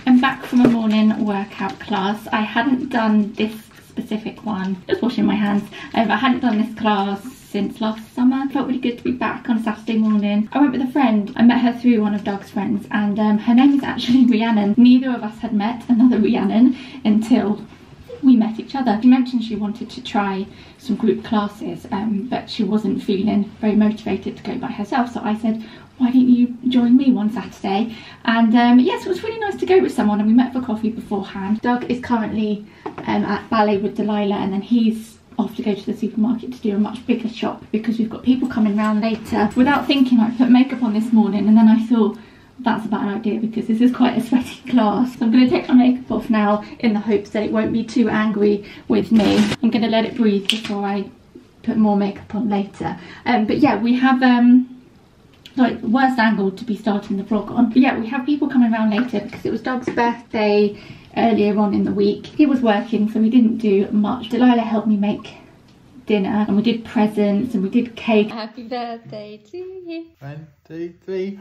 I'm back from a morning workout class. I hadn't done this specific one, just washing my hands. I hadn't done this class since last summer. It felt really good to be back on a Saturday morning. I went with a friend. I met her through one of Doug's friends, and her name is actually Rhiannon. Neither of us had met another Rhiannon until we met each other. She mentioned she wanted to try some group classes, but she wasn't feeling very motivated to go by herself, so I said, why don't you join me one Saturday? And yes, it was really nice to go with someone, and we met for coffee beforehand. Doug is currently at ballet with Delilah, and then he's off to go to the supermarket to do a much bigger shop because we've got people coming round later. Without thinking, I put makeup on this morning, and then I thought, that's a bad idea because this is quite a sweaty class. So I'm going to take my makeup off now in the hopes that it won't be too angry with me. I'm going to let it breathe before I put more makeup on later. But yeah, we have like the worst angle to be starting the vlog on. But yeah, we have people coming around later because it was Doug's birthday earlier on in the week. He was working, so we didn't do much. Delilah helped me make dinner, and we did presents and we did cake. Happy birthday to you. 1, 2, 3.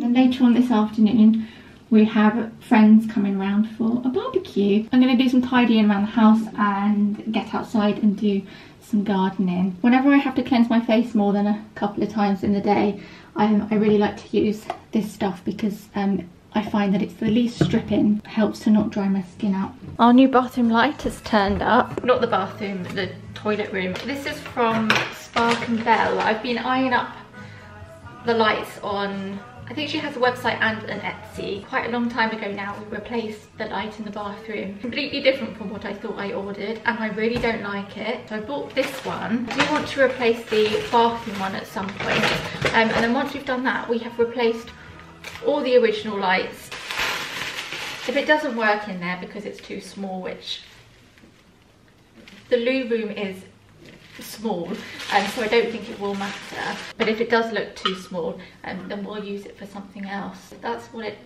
And later on this afternoon we have friends coming round for a barbecue. I'm going to do some tidying around the house and get outside and do some gardening. Whenever I have to cleanse my face more than a couple of times in the day, I really like to use this stuff because I find that it's the least stripping, helps to not dry my skin out. Our new bathroom light has turned up. Not the bathroom, the toilet room. This is from Spark and Bell. I've been eyeing up the lights on, I think she has a website and an Etsy. Quite a long time ago now, we replaced the light in the bathroom. Completely different from what I thought I ordered, and I really don't like it. So I bought this one. I do want to replace the bathroom one at some point. And then once we've done that, we have replaced all the original lights. If it doesn't work in there because it's too small, which the loo room is small, so I don't think it will matter, but if it does look too small, then we'll use it for something else. That's what it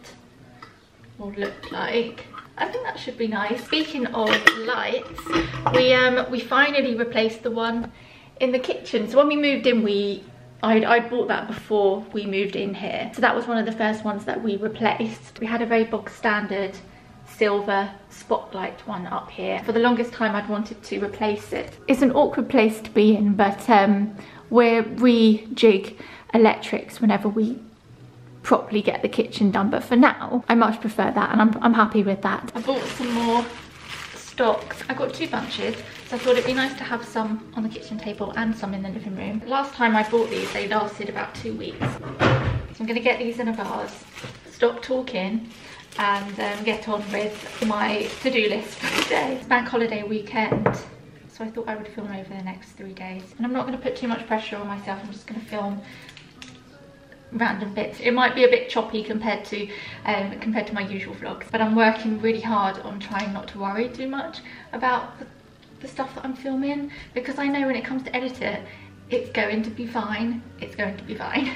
will look like. I think that should be nice. Speaking of lights, we finally replaced the one in the kitchen. So when we moved in, I'd bought that before we moved in here, so that was one of the first ones that we replaced. We had a very bog standard silver spotlight one up here. For the longest time I'd wanted to replace it. It's an awkward place to be in, but we're rejig electrics whenever we properly get the kitchen done, but for now I much prefer that, and I'm happy with that. I bought some more stocks. I got 2 bunches, so I thought it'd be nice to have some on the kitchen table and some in the living room. Last time I bought these, they lasted about 2 weeks. So I'm going to get these in a vase, stop talking, and get on with my to-do list for today. It's bank holiday weekend, so I thought I would film over the next 3 days. And I'm not going to put too much pressure on myself. I'm just going to film random bits. It might be a bit choppy compared to my usual vlogs, but I'm working really hard on trying not to worry too much about the stuff that I'm filming, because I know when it comes to edit it, it's going to be fine. It's going to be fine.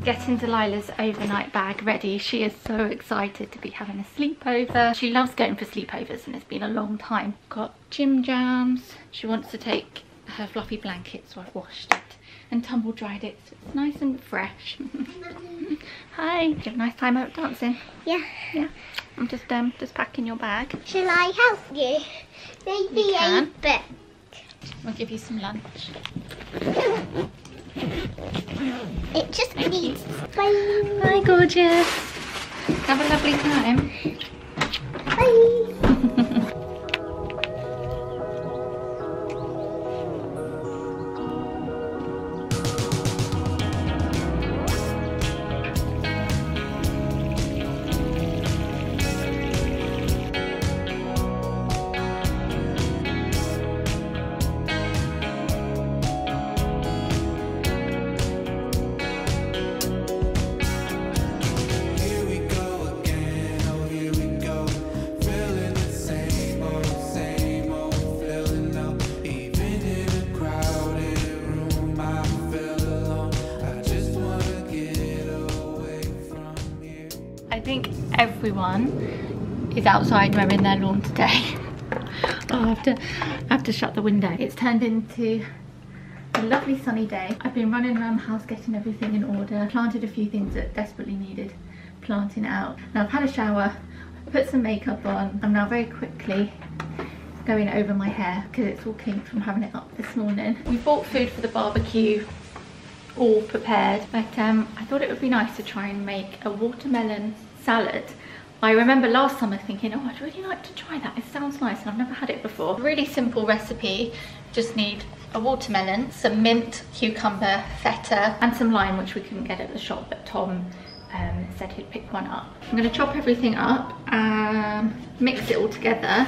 Getting Delilah's overnight bag ready. She is so excited to be having a sleepover. She loves going for sleepovers, and it's been a long time. Got gym jams. She wants to take her fluffy blanket, so I've washed it and tumble dried it so it's nice and fresh. Hi. Did you have a nice time out dancing? Yeah. Yeah. I'm just packing your bag. Shall I help you? Maybe You can. a bit. I'll give you some lunch. It just needs. Bye. Hi, gorgeous. Have a lovely time. Bye. Here we go again, oh here we think everyone is outside mowing their lawn today. Oh, I have to shut the window. It's turned into a lovely sunny day. I've been running around the house getting everything in order. Planted a few things that desperately needed planting out. Now I've had a shower, put some makeup on. I'm now very quickly going over my hair because it's all kinked from having it up this morning. We bought food for the barbecue all prepared, but I thought it would be nice to try and make a watermelon salad. I remember last summer thinking, oh, I'd really like to try that. It sounds nice and I've never had it before. Really simple recipe. Just need a watermelon, some mint, cucumber, feta, and some lime, which we couldn't get at the shop, but Tom said he'd pick one up. I'm going to chop everything up and mix it all together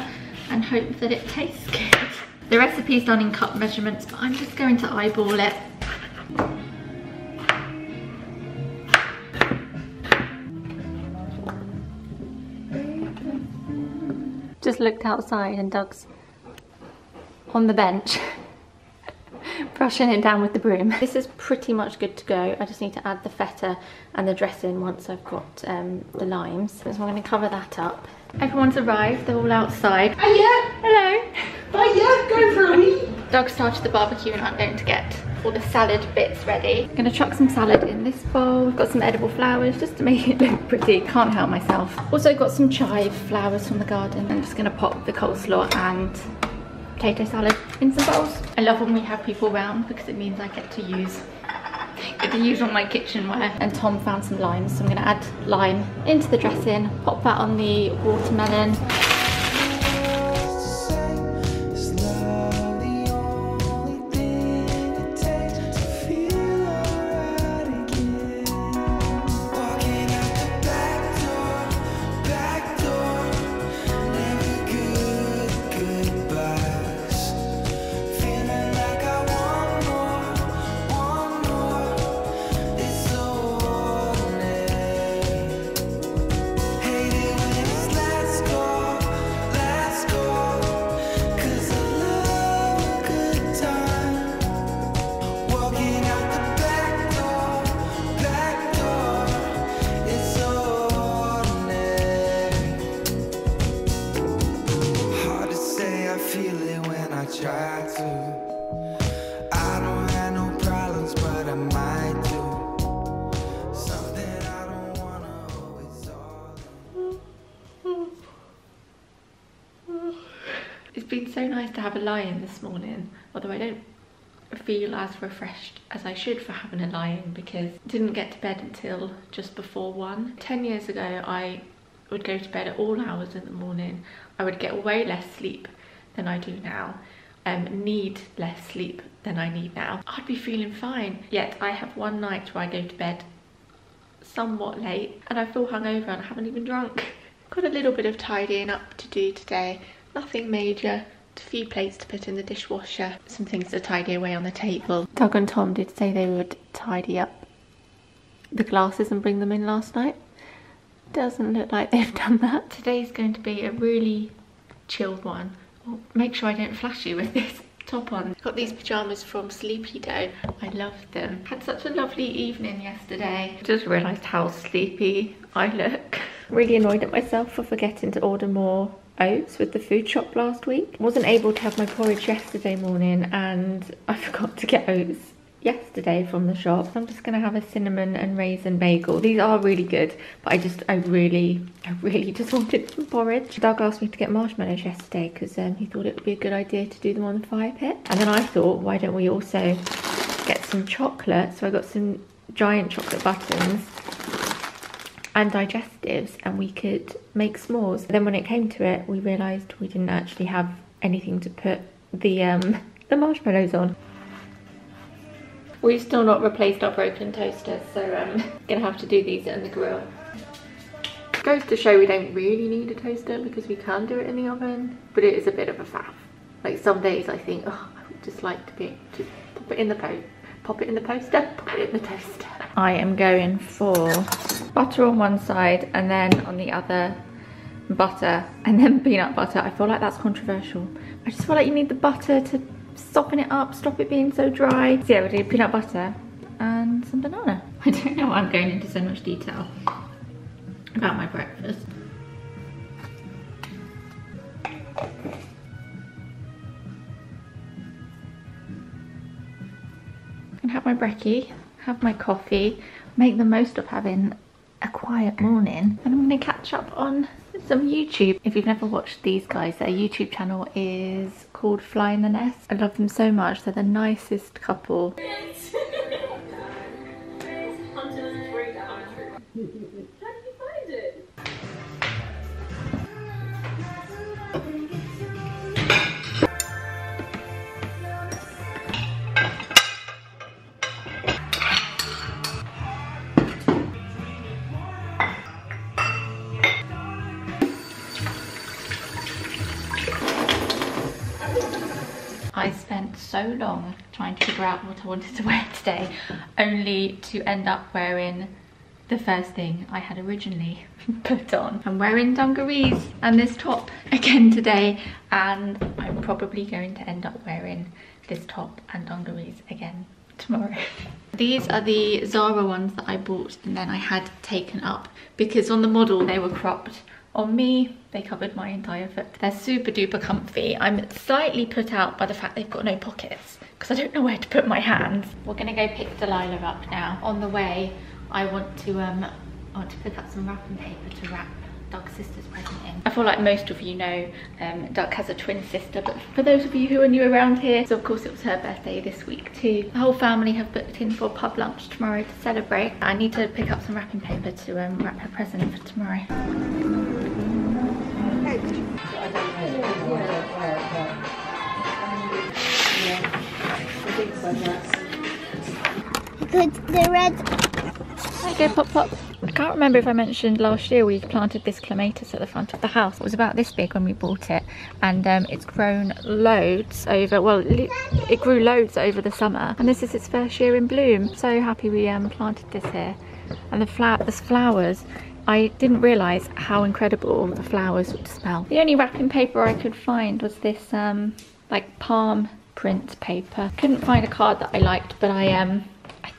and hope that it tastes good. The recipe is done in cup measurements, but I'm just going to eyeball it. Just looked outside and Doug's on the bench brushing it down with the broom. This is pretty much good to go. I just need to add the feta and the dressing once I've got the limes. So I'm going to cover that up. Everyone's arrived, they're all outside. Hiya! Hello! Hiya! Going for a wee! Doug started the barbecue and I'm going to get all the salad bits ready. I'm going to chuck some salad in this bowl. We've got some edible flowers just to make it look pretty. Can't help myself. Also got some chive flowers from the garden. I'm just going to pop the coleslaw and potato salad in some bowls. I love when we have people round because it means I get to use all my kitchenware. And Tom found some limes, so I'm going to add lime into the dressing, pop that on the watermelon. It's been so nice to have a lie-in this morning, although I don't feel as refreshed as I should for having a lie-in because I didn't get to bed until just before 1. 10 years ago I would go to bed at all hours in the morning. I would get way less sleep than I do now, need less sleep than I need now. I'd be feeling fine, yet I have one night where I go to bed somewhat late and I feel hungover and I haven't even drunk. Got a little bit of tidying up to do today. Nothing major, a few plates to put in the dishwasher, some things to tidy away on the table. Doug and Tom did say they would tidy up the glasses and bring them in last night. Doesn't look like they've done that. Today's going to be a really chilled one. I'll make sure I don't flash you with this top on. Got these pyjamas from Sleepy Dough. I love them. Had such a lovely evening yesterday. Just realised how sleepy I look. Really annoyed at myself for forgetting to order more oats with the food shop last week. Wasn't able to have my porridge yesterday morning and I forgot to get oats yesterday from the shop. So I'm just gonna have a cinnamon and raisin bagel. These are really good, but I really just wanted some porridge. Doug asked me to get marshmallows yesterday because he thought it would be a good idea to do them on the fire pit. And then I thought, why don't we also get some chocolate? So I got some giant chocolate buttons and digestives and we could make s'mores. Then when it came to it, we realised we didn't actually have anything to put the marshmallows on. We've still not replaced our broken toaster, so gonna have to do these in the grill. Goes to show we don't really need a toaster because we can do it in the oven, but it is a bit of a faff. Like some days I think, oh, I would just like to be able to pop it in the toaster, pop it in the toaster. I am going for butter on one side and then on the other butter and then peanut butter. I feel like that's controversial. I just feel like you need the butter to soften it up, stop it being so dry. So yeah, we'll do peanut butter and some banana. I don't know why I'm going into so much detail. about my breakfast. And have my brekkie, have my coffee, make the most of having a quiet morning, and I'm going to catch up on some YouTube. If you've never watched these guys, their YouTube channel is called Fly in the Nest. I love them so much. They're the nicest couple. I spent so long trying to figure out what I wanted to wear today, only to end up wearing the first thing I had originally put on. I'm wearing dungarees and this top again today, and I'm probably going to end up wearing this top and dungarees again tomorrow. These are the Zara ones that I bought and then I had taken up because on the model they were cropped. On me, they covered my entire foot. They're super duper comfy. I'm slightly put out by the fact they've got no pockets because I don't know where to put my hands. We're gonna go pick Delilah up now. On the way, I want to pick up some wrapping paper to wrap Doug's sister's present in. I feel like most of you know Doug has a twin sister, but for those of you who are new around here, so of course it was her birthday this week too. The whole family have booked in for pub lunch tomorrow to celebrate. I need to pick up some wrapping paper to wrap her present for tomorrow. The red. There you go, Pop Pop. I can't remember if I mentioned last year we planted this clematis at the front of the house. It was about this big when we bought it, and it's grown loads over, well, it grew loads over the summer, and this is its first year in bloom. So happy we planted this here. And the flowers, I didn't realise how incredible the flowers would smell. The only wrapping paper I could find was this like palm print paper. Couldn't find a card that I liked, but I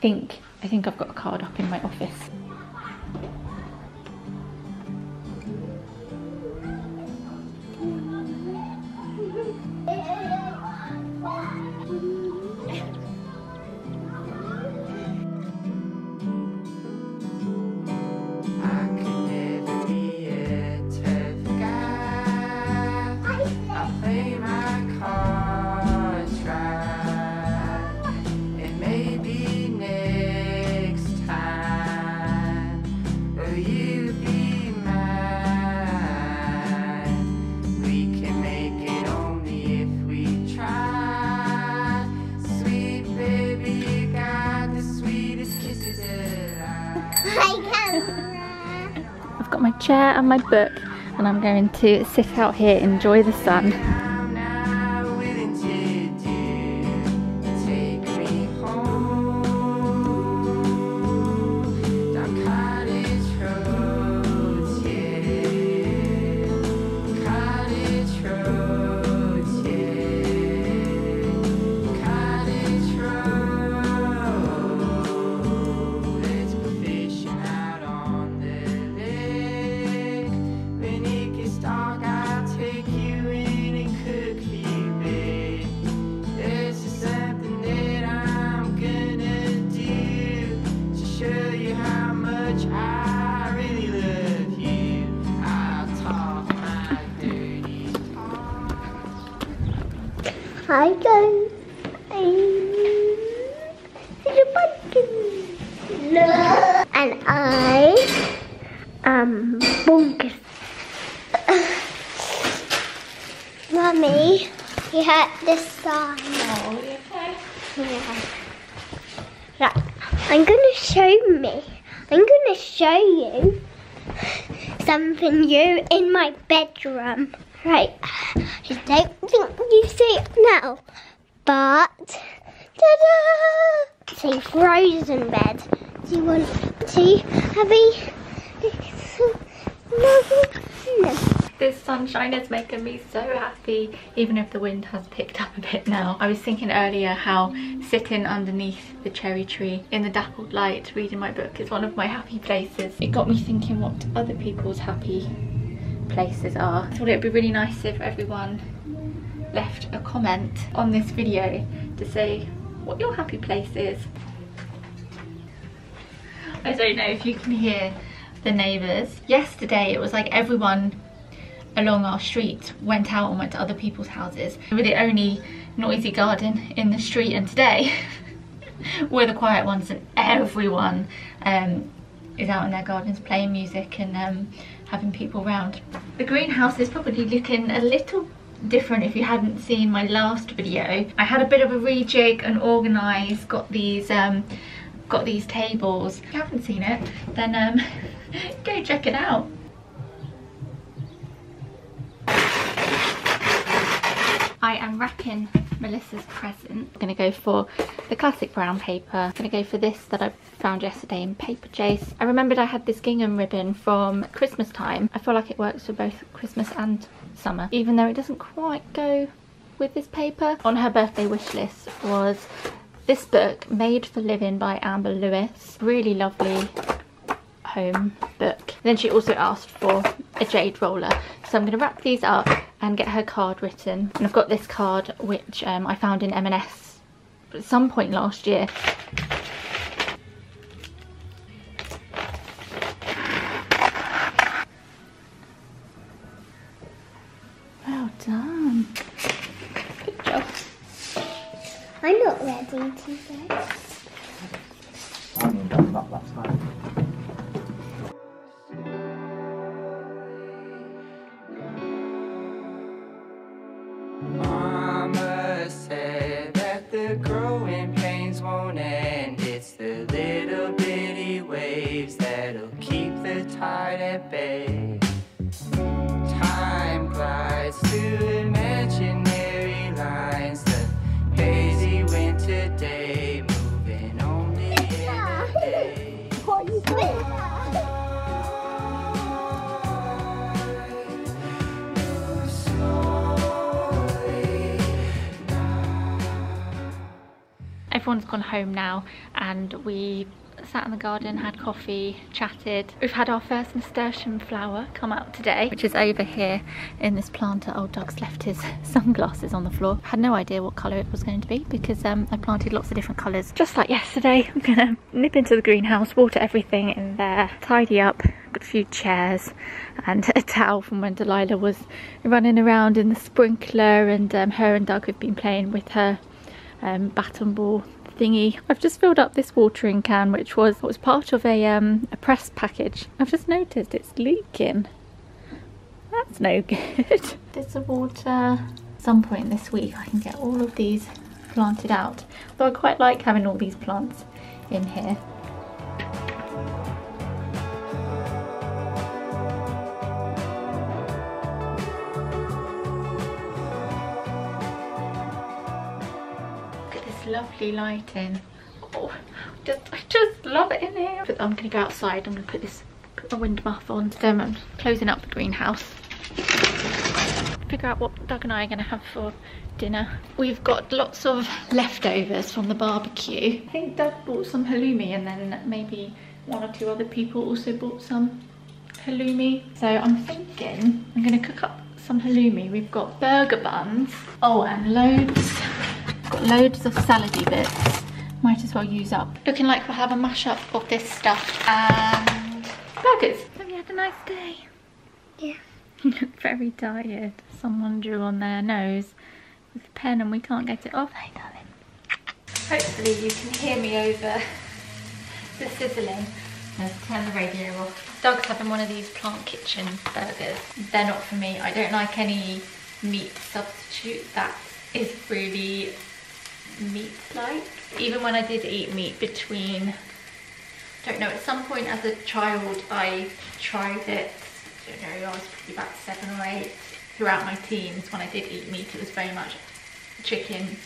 think I've got a card up in my office. I've got my chair and my book, and I'm going to sit out here, enjoy the sun. Hi guys, it's a pumpkin. And I am bonkers. Mummy, you had this sign. Oh, okay. Yeah. Right, I'm gonna show you something new in my bedroom. Right, I don't think you see it now, but ta-da! It's a frozen bed. Do you want to have a This sunshine is making me so happy, even if the wind has picked up a bit now. I was thinking earlier how sitting underneath the cherry tree in the dappled light reading my book is one of my happy places. It got me thinking what other people's happy places are. I thought it would be really nice if everyone left a comment on this video to say what your happy place is. I don't know if you can hear the neighbours. Yesterday it was like everyone along our street went out and went to other people's houses. We were the only noisy garden in the street, and today we're the quiet ones, and everyone is out in their gardens playing music and having people round. The greenhouse is probably looking a little different if you hadn't seen my last video. I had a bit of a rejig and organised, got these tables. If you haven't seen it, then go check it out. I am wrapping Melissa's present. I'm gonna go for the classic brown paper. I'm gonna go for this that I found yesterday in Paper Chase. I remembered I had this gingham ribbon from Christmas time. I feel like it works for both Christmas and summer, even though it doesn't quite go with this paper. On her birthday wish list was this book, Made for Living by Amber Lewis. Really lovely home book. Then she also asked for a jade roller. So I'm going to wrap these up and get her card written. And I've got this card which I found in M&S at some point last year. Well done. Good job. I'm not ready to go. I haven't done that time. Mama said that the growing pains won't end. It's the little bitty waves that'll keep the tide at bay. Time glides through imaginary lines. The hazy winter day, moving only in a day. What are you doing? Everyone's gone home now and we sat in the garden, had coffee, chatted. We've had our first nasturtium flower come out today, which is over here in this planter. Old Doug's left his sunglasses on the floor. Had no idea what colour it was going to be because I planted lots of different colours. Just like yesterday, I'm gonna nip into the greenhouse, water everything in there, tidy up, got a few chairs and a towel from when Delilah was running around in the sprinkler, and her and Doug have been playing with her baton ball thingy. I've just filled up this watering can which was part of a press package. I've just noticed it's leaking. That's no good. Bits of water. At some point this week I can get all of these planted out. Though I quite like having all these plants in here. Lovely lighting. Oh, I just love it in here. But I'm gonna go outside. I'm gonna put my wind muff on. I'm closing up the greenhouse. Figure out what Doug and I are gonna have for dinner. We've got lots of leftovers from the barbecue. I think Doug bought some halloumi, and then maybe one or two other people also bought some halloumi. So I'm thinking I'm gonna cook up some halloumi. We've got burger buns. Oh, and got loads of salady bits. Might as well use up. Looking like we'll have a mashup of this stuff and burgers. Have you had a nice day? Yeah. You look very tired. Someone drew on their nose with a pen and we can't get it off. Hey, darling. Hopefully you can hear me over the sizzling. Let's turn the radio off. Doug's having one of these plant kitchen burgers. They're not for me. I don't like any meat substitute that is really meat-like. Even when I did eat meat between, I don't know, at some point as a child I tried it. I don't know, I was probably about 7 or 8. Throughout my teens, when I did eat meat, it was very much chicken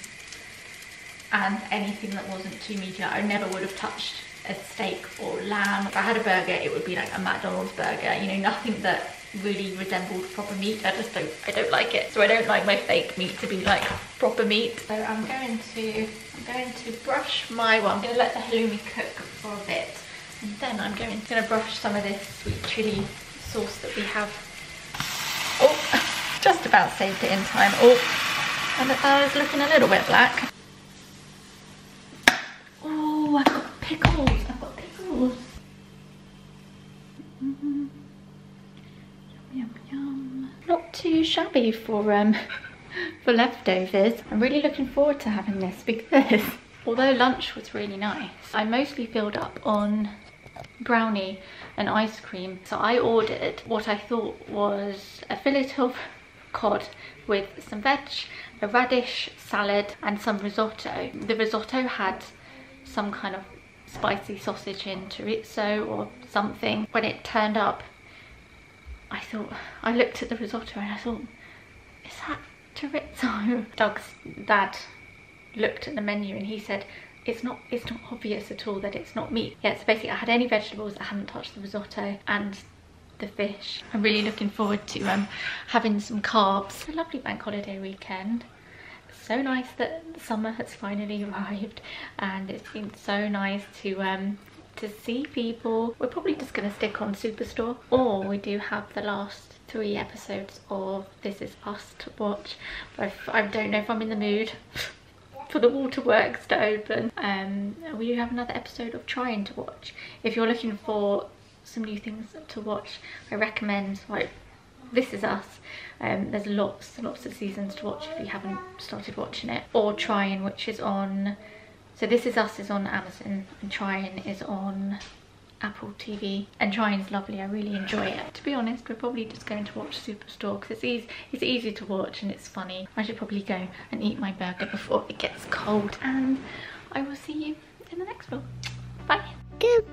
and anything that wasn't too meaty. I never would have touched a steak or lamb. If I had a burger, it would be like a McDonald's burger, you know, nothing that really resembled proper meat. I don't like it. So I don't like my fake meat to be like proper meat. So I'm going to brush my, well, I'm going to let the halloumi cook for a bit. And then I'm going to brush some of this sweet chili sauce that we have. Oh, just about saved it in time. Oh, and I was looking a little bit black. Oh, I've got pickles. Yum, yum. Not too shabby for leftovers. I'm really looking forward to having this because although lunch was really nice, I mostly filled up on brownie and ice cream. So I ordered what I thought was a fillet of cod with some veg, a radish salad and some risotto. The risotto had some kind of spicy sausage in chorizo or something. When it turned up, I looked at the risotto and I thought, is that chorizo? Doug's dad looked at the menu and he said, it's not obvious at all that it's not meat. Yeah, so basically I had any vegetables, I hadn't touched the risotto and the fish. I'm really looking forward to having some carbs. It's a lovely bank holiday weekend. So nice that summer has finally arrived and it's been so nice to see people. We're probably just going to stick on Superstore, or we do have the last 3 episodes of This Is Us to watch. But I don't know if I'm in the mood for the waterworks to open. We do have another episode of Trying to watch. If you're looking for some new things to watch, I recommend like This Is Us. There's lots of seasons to watch if you haven't started watching it. Or Trying, which is on, so This Is Us is on Amazon and Trying is on Apple TV. And Trying is lovely, I really enjoy it. To be honest, we're probably just going to watch Superstore because it's easy to watch and it's funny. I should probably go and eat my burger before it gets cold. And I will see you in the next vlog. Bye. Goodbye.